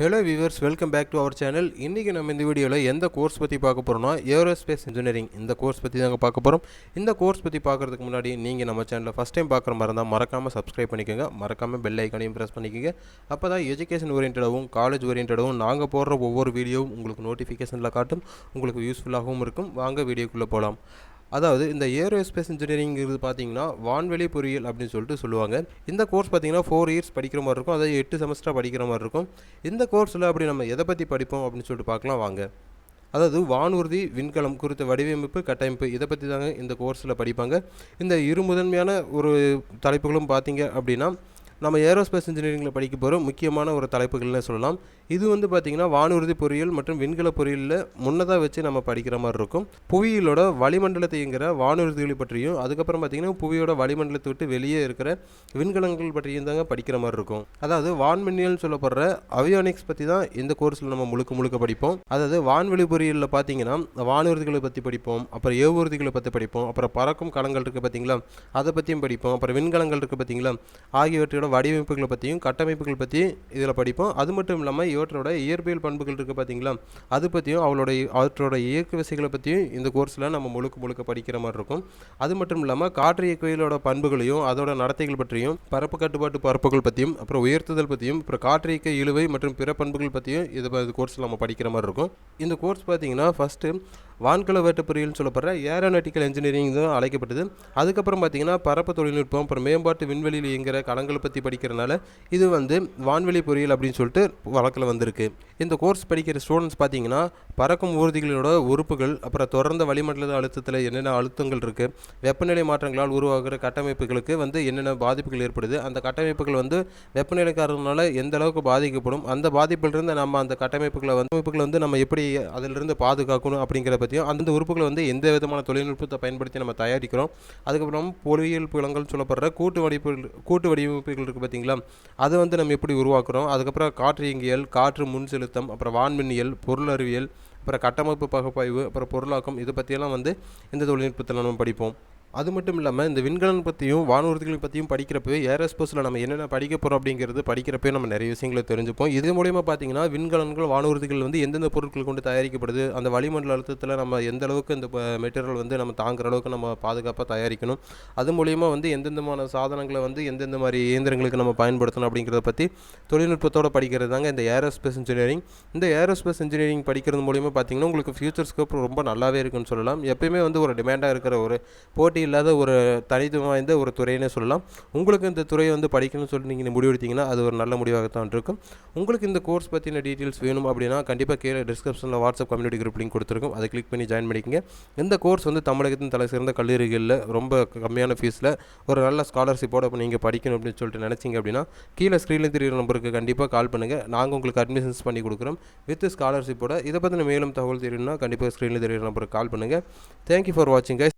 Hello viewers, welcome back to our channel. இன்றைக்கி நம்ம இந்த வீடியோவில் எந்த கோர்ஸ் பற்றி பார்க்க போகிறோம்னா ஏரோஸ்பேஸ் இன்ஜினியரிங் இந்த கோர்ஸ் பற்றி தாங்க பார்க்க போகிறோம். இந்த கோர்ஸ் பற்றி பார்க்குறதுக்கு முன்னாடி நீங்கள் நம்ம சேனலில் ஃபஸ்ட் டைம் பார்க்குற மாதிரி இருந்தால் மறக்காமல் சப்ஸ்கிரைப் பண்ணிக்கோங்க, மறக்காமல் பெல் ஐக்கானையும் ப்ரெஸ் பண்ணிக்கோங்க. அப்போ தான் எஜுகேஷன் ஓரியன்டாகவும் காலேஜ் ஓரியன்டாகவும் நாங்கள் போடுற ஒவ்வொரு வீடியோவும் உங்களுக்கு நோட்டிஃபிகேஷனில் காட்டும், உங்களுக்கு யூஸ்ஃபுல்லாகவும் இருக்கும். வாங்க வீடியோக்குள்ளே போகலாம். அதாவது இந்த ஏரோஸ்பேஸ் இன்ஜினியரிங்கிறது பார்த்தீங்கன்னா வான்வெளி பொறியியல் அப்படின்னு சொல்லுவாங்க. இந்த கோர்ஸ் பார்த்தீங்கன்னா 4 இயர்ஸ் படிக்கிற மாதிரி இருக்கும், அதாவது 8 செமஸ்டர் படிக்கிற மாதிரி இருக்கும். இந்த கோர்ஸில் அப்படி நம்ம எதை பற்றி படிப்போம் அப்படின்னு சொல்லிட்டு பார்க்கலாம் வாங்க. அதாவது வானூர்தி, விண்கலம் குறித்த வடிவமைப்பு, கட்டமைப்பு இதை பற்றி தாங்க இந்த கோர்ஸில் படிப்பாங்க. இந்த இரு முதன்மையான ஒரு தலைப்புகளும் பார்த்தீங்க அப்படின்னா நம்ம ஏரோஸ்பேஸ் இன்ஜினியரிங்கில் படிக்க போகிற முக்கியமான ஒரு தலைப்புகள்னு சொல்லலாம். இது வந்து பார்த்திங்கன்னா வானூர்தி பொறியியல் மற்றும் விண்கல பொறியியலில் முன்னதாக வச்சு நம்ம படிக்கிற மாதிரி இருக்கும். புவியிலோட வளிமண்டலத்தை இயங்குகிற வானூர்திகளை பற்றியும், அதுக்கப்புறம் பார்த்திங்கன்னா புவியோட வளிமண்டலத்தை விட்டு வெளியே இருக்கிற விண்கலங்கள் பற்றியும் தாங்க படிக்கிற மாதிரி இருக்கும். அதாவது வான்மின்னியல்னு சொல்லப்படுற அவியானிக்ஸ் பற்றி தான் இந்த கோர்ஸில் நம்ம முழுக்க படிப்போம். அதாவது வான்வெளி பொறியியலில் பார்த்திங்கன்னா வானூர்திகளை பற்றி படிப்போம், அப்புறம் ஏவூர்திகளை பற்றி படிப்போம், அப்புறம் பறக்கும் களங்கள் இருக்குது பார்த்திங்களா அதை பற்றியும் படிப்போம், அப்புறம் விண்கலங்கள் இருக்குது பார்த்திங்களா ஆகியவற்றோட வடிவமைப்புகளை பற்றியும் கட்டமைப்புகள் பற்றியும் இதில் படிப்போம். அது மட்டும் இல்லாமல் இவற்றோட இயற்பியல் பண்புகள் இருக்குது பார்த்தீங்களா அது பற்றியும் அவற்றோட இயற்கை விசைகளை பற்றியும் இந்த கோர்ஸில் நம்ம முழுக்க படிக்கிற மாதிரி இருக்கும். அது மட்டும் இல்லாமல் காற்று இயக்கவியலோட பண்புகளையும் அதோட நடத்தைகள் பற்றியும், பரப்பு கட்டுப்பாட்டு பரப்புகள் பற்றியும், அப்புறம் உயர்த்துதல் பற்றியும், அப்புறம் காற்று இயக்க இழுவை மற்றும் பிற பண்புகள் பற்றியும் இது கோர்ஸில் நம்ம படிக்கிற மாதிரி இருக்கும். இந்த கோர்ஸ் பார்த்தீங்கன்னா ஃபஸ்ட்டு வான்கல வேட்டு பொறியியல்னு சொல்லப்படுற ஏரோநாட்டிக்கல் இன்ஜினியரிங் தான் அழைக்கப்பட்டது. அதுக்கப்புறம் பார்த்திங்கன்னா பரப்பு தொழில்நுட்பம், அப்புறம் மேம்பாட்டு விண்வெளியில் இயங்குகிற களங்களை பற்றி படிக்கிறனால இது வந்து வான்வெளி பொறியியல் அப்படின்னு சொல்லிட்டு வழக்கில் வந்திருக்கு. இந்த கோர்ஸ் படிக்கிற ஸ்டூடெண்ட்ஸ் பார்த்திங்கன்னா பறக்கும் ஊர்திகளோட உறுப்புகள், அப்புறம் தொடர்ந்த வளிமண்டல அழுத்தத்தில் என்னென்ன அழுத்தங்கள் இருக்குது, வெப்பநிலை மாற்றங்களால் உருவாகிற கட்டமைப்புகளுக்கு வந்து என்னென்ன பாதிப்புகள் ஏற்படுது, அந்த கட்டமைப்புகள் வந்து வெப்பநிலை காரணத்தினால எந்த அளவுக்கு பாதிக்கப்படும், அந்த பாதிப்பிலிருந்து நம்ம அந்த கட்டமைப்புகளை வந்து நம்ம எப்படி அதிலிருந்து பாதுகாக்கணும் அப்படிங்கிற பற்றியும், அந்த உறுப்புகளை வந்து எந்த விதமான தொழில்நுட்பத்தை பயன்படுத்தி நம்ம தயாரிக்கிறோம், அதுக்கப்புறம் பொறியியல் புலங்கள் சொல்லப்படுற கூட்டு வடிவமைப்புகள் இருக்குது பார்த்தீங்களா அதை வந்து நம்ம எப்படி உருவாக்குறோம், அதுக்கப்புறம் காற்று இயங்கியல், காற்று முன் செலுத்தம், அப்புறம் வான்மின்னியல், பொருள் அறிவியல், அப்புறம் கட்டமைப்பு பகுப்பாய்வு, அப்புறம் பொருளாக்கம் இதை பற்றியெல்லாம் வந்து இந்த தொழில்நுட்பத்தில் நம்ம படிப்போம். அது மட்டும் இல்லாமல் இந்த விண்கலம் பற்றியும் வானூர்திகளை பற்றியும் படிக்கிறப்போ ஏரோஸ்பேஸில் நம்ம என்னென்ன படிக்க போகிறோம் அப்படிங்கிறது படிக்கிறப்போ நம்ம நிறைய விஷயங்களை தெரிஞ்சுப்போம். இது மூலிமா பார்த்தீங்கன்னா விண்கலன்கள், வானூர்திகள் வந்து எந்தெந்த பொருட்கள் கொண்டு தயாரிக்கப்படுது, அந்த வளிமண்டல அழுத்தத்தில் நம்ம எந்த அளவுக்கு இந்த மெட்டீரியல் வந்து நம்ம தாங்குற அளவுக்கு நம்ம பாதுகாப்பாக தயாரிக்கணும், அது மூலிமா வந்து எந்தெந்தமான சாதனங்களை வந்து எந்தெந்த மாதிரி இயந்திரங்களுக்கு நம்ம பயன்படுத்தணும் அப்படிங்கிறத பற்றி தொழில்நுட்பத்தோடு படிக்கிறது தாங்க இந்த ஏரோஸ்பேஸ் இன்ஜினியரிங். இந்த ஏரோஸ்பேஸ் இன்ஜினியரிங் படிக்கிறது மூலிமா பார்த்தீங்கன்னா உங்களுக்கு ஃபியூச்சர் ஸ்கோப் ரொம்ப நல்லாவே இருக்குன்னு சொல்லலாம். எப்பயுமே வந்து ஒரு டிமாண்டாக இருக்கிற ஒரு போட்டி இல்லாத ஒரு தனித்துவம் வாய்ந்த ஒரு துறையினே சொல்லலாம். உங்களுக்கு இந்த துறையை வந்து படிக்கணும்னு சொல்லி நீங்கள் முடிவெடுத்தீங்கன்னா அது ஒரு நல்ல முடிவாகத்தான் இருக்கும். உங்களுக்கு இந்த கோர்ஸ் பற்றின டீட்டெயில்ஸ் வேணும் அப்படின்னா கண்டிப்பாக கீழே டிஸ்கிரிப்ஷனில் வாட்ஸ்அப் கம்யூனிட்டி குரூப் லிங்க் கொடுத்துருக்கும், அதை கிளிக் பண்ணி ஜாயின் பண்ணிக்கங்க. இந்த கோர்ஸ் வந்து தமிழகத்தின் தலை சிறந்த கல்லூரிகளில் ரொம்ப கம்மியான ஃபீஸில் ஒரு நல்ல ஸ்காலர்ஷிப்போடு நீங்கள் படிக்கணும் அப்படின்னு சொல்லிட்டு நினச்சிங்க அப்படின்னா கீழே ஸ்க்ரீனில் தெரியுற நம்பருக்கு கண்டிப்பாக கால் பண்ணுங்கள். நாங்கள் உங்களுக்கு அட்மிஷன்ஸ் பண்ணி கொடுக்குறோம் வித் ஸ்காலர்ஷிப்போட. இதை பற்றின மேலும் தகவல் தெரியணும்னா கண்டிப்பாக ஸ்க்ரீனில் தெரியுற நம்பருக்கு கால் பண்ணுங்கள். தேங்க்யூ ஃபார் வாட்சிங் கைஸ்.